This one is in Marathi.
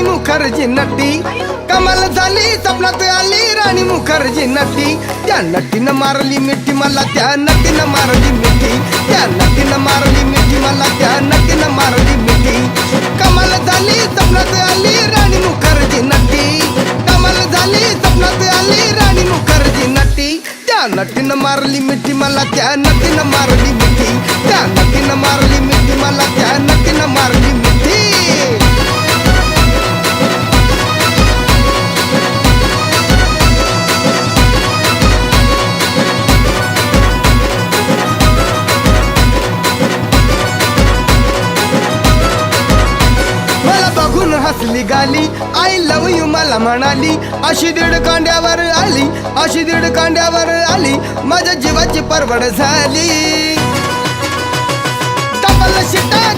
राणी मुखर्जी नटी, कमाल झाली स्वप्नात आली राणी मुखर्जी नटी. त्या नटीनं मारली मिठी मला, त्या नटीनं मारली मिठी, त्या नटीनं मारली मिठी मला, त्या नटीनं मारली मिठी. कमाल झाली स्वप्नात आली राणी मुखर्जी नटी, कमाल झाली स्वप्नात आली राणी मुखर्जी नटी. त्या नटीनं मारली मिठी मला, त्या नटीनं मारली मिठी, त्या नटीनं मारली मिठी मला, त्या नटीनं मारली मिठी. हसली गाली, आय लव यू मला म्हणाली. अशी दीड कांड्यावर आली, अशी दीड कांड्यावर आली, माझ्या जीवाची परवड झाली. डबल शिटा